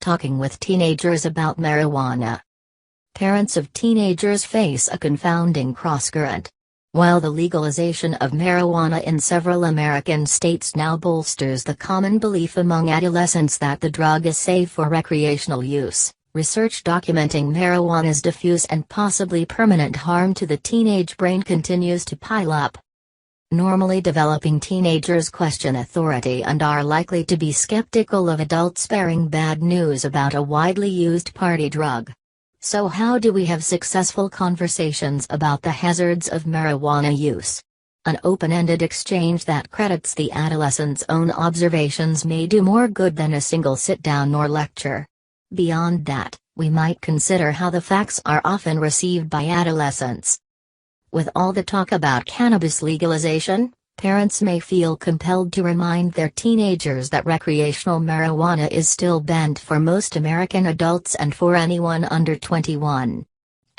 Talking with teenagers about marijuana. Parents of teenagers face a confounding crosscurrent. While the legalization of marijuana in several American states now bolsters the common belief among adolescents that the drug is safe for recreational use, research documenting marijuana's diffuse and possibly permanent harm to the teenage brain continues to pile up. Normally developing teenagers question authority and are likely to be skeptical of adults bearing bad news about a widely used party drug. So how do we have successful conversations about the hazards of marijuana use? An open-ended exchange that credits the adolescent's own observations may do more good than a single sit-down or lecture. Beyond that, we might consider how the facts are often received by adolescents. With all the talk about cannabis legalization, parents may feel compelled to remind their teenagers that recreational marijuana is still banned for most American adults and for anyone under 21.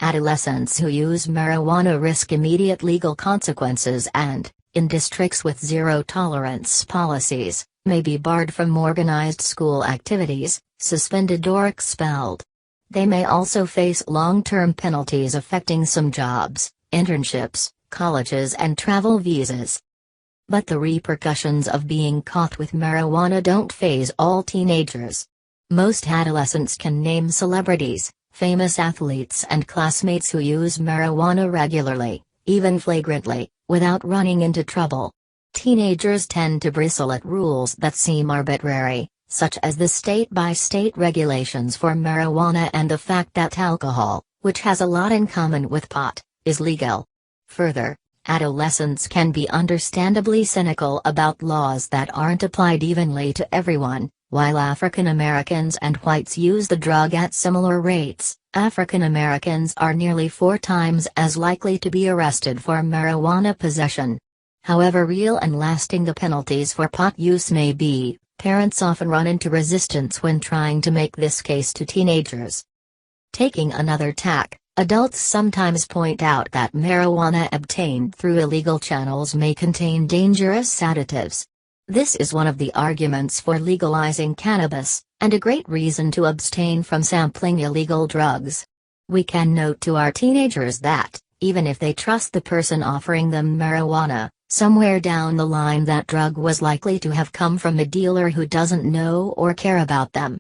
Adolescents who use marijuana risk immediate legal consequences and, in districts with zero-tolerance policies, may be barred from organized school activities, suspended or expelled. They may also face long-term penalties affecting some jobs, internships, colleges and travel visas. But the repercussions of being caught with marijuana don't faze all teenagers. Most adolescents can name celebrities, famous athletes and classmates who use marijuana regularly, even flagrantly, without running into trouble. Teenagers tend to bristle at rules that seem arbitrary, such as the state-by-state regulations for marijuana and the fact that alcohol, which has a lot in common with pot, is legal. Further, adolescents can be understandably cynical about laws that aren't applied evenly to everyone. While African Americans and whites use the drug at similar rates, African Americans are nearly 4 times as likely to be arrested for marijuana possession. However real and lasting the penalties for pot use may be, parents often run into resistance when trying to make this case to teenagers. Taking another tack, adults sometimes point out that marijuana obtained through illegal channels may contain dangerous sedatives. This is one of the arguments for legalizing cannabis, and a great reason to abstain from sampling illegal drugs. We can note to our teenagers that, even if they trust the person offering them marijuana, somewhere down the line that drug was likely to have come from a dealer who doesn't know or care about them.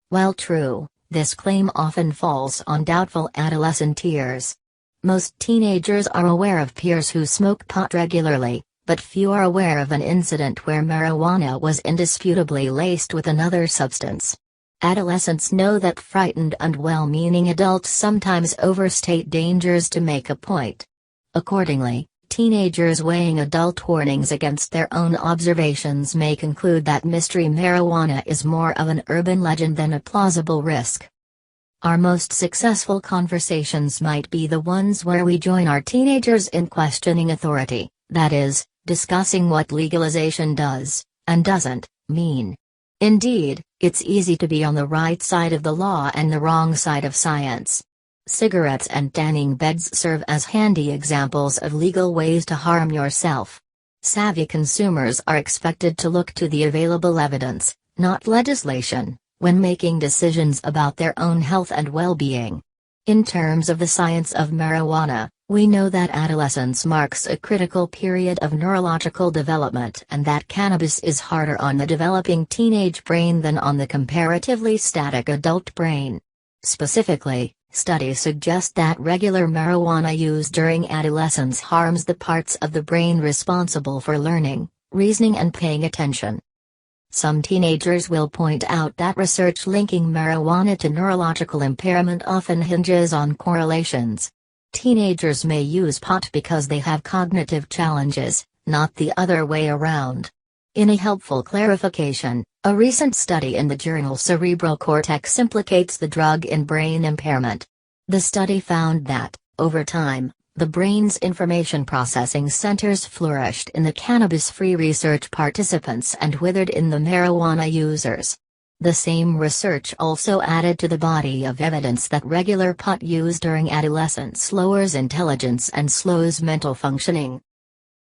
While true, this claim often falls on doubtful adolescent ears. Most teenagers are aware of peers who smoke pot regularly, but few are aware of an incident where marijuana was indisputably laced with another substance. Adolescents know that frightened and well-meaning adults sometimes overstate dangers to make a point. Accordingly, teenagers weighing adult warnings against their own observations may conclude that mystery marijuana is more of an urban legend than a plausible risk. Our most successful conversations might be the ones where we join our teenagers in questioning authority, that is, discussing what legalization does, and doesn't, mean. Indeed, it's easy to be on the right side of the law and the wrong side of science. Cigarettes and tanning beds serve as handy examples of legal ways to harm yourself. Savvy consumers are expected to look to the available evidence, not legislation, when making decisions about their own health and well-being. In terms of the science of marijuana, we know that adolescence marks a critical period of neurological development and that cannabis is harder on the developing teenage brain than on the comparatively static adult brain. Specifically, studies suggest that regular marijuana use during adolescence harms the parts of the brain responsible for learning, reasoning and paying attention. Some teenagers will point out that research linking marijuana to neurological impairment often hinges on correlations. Teenagers may use pot because they have cognitive challenges, not the other way around. In a helpful clarification, a recent study in the journal Cerebral Cortex implicates the drug in brain impairment. The study found that, over time, the brain's information processing centers flourished in the cannabis-free research participants and withered in the marijuana users. The same research also added to the body of evidence that regular pot use during adolescence lowers intelligence and slows mental functioning.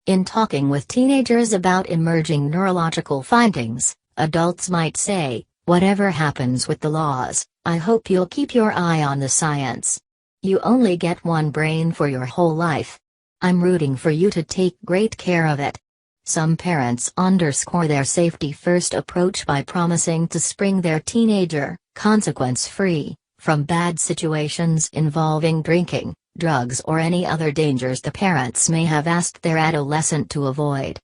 In talking with teenagers about emerging neurological findings, adults might say, Whatever happens with the laws, I hope you'll keep your eye on the science. You only get one brain for your whole life. I'm rooting for you to take great care of it. Some parents underscore their safety-first approach by promising to spring their teenager, consequence-free, from bad situations involving drinking, drugs or any other dangers the parents may have asked their adolescent to avoid.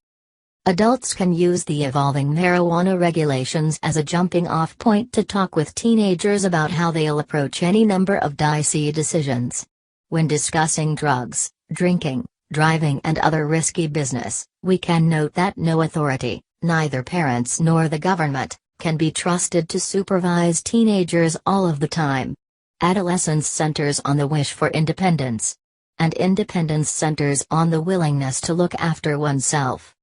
Adults can use the evolving marijuana regulations as a jumping-off point to talk with teenagers about how they'll approach any number of dicey decisions. When discussing drugs, drinking, driving and other risky business, we can note that no authority, neither parents nor the government, can be trusted to supervise teenagers all of the time. Adolescence centers on the wish for independence. And independence centers on the willingness to look after oneself.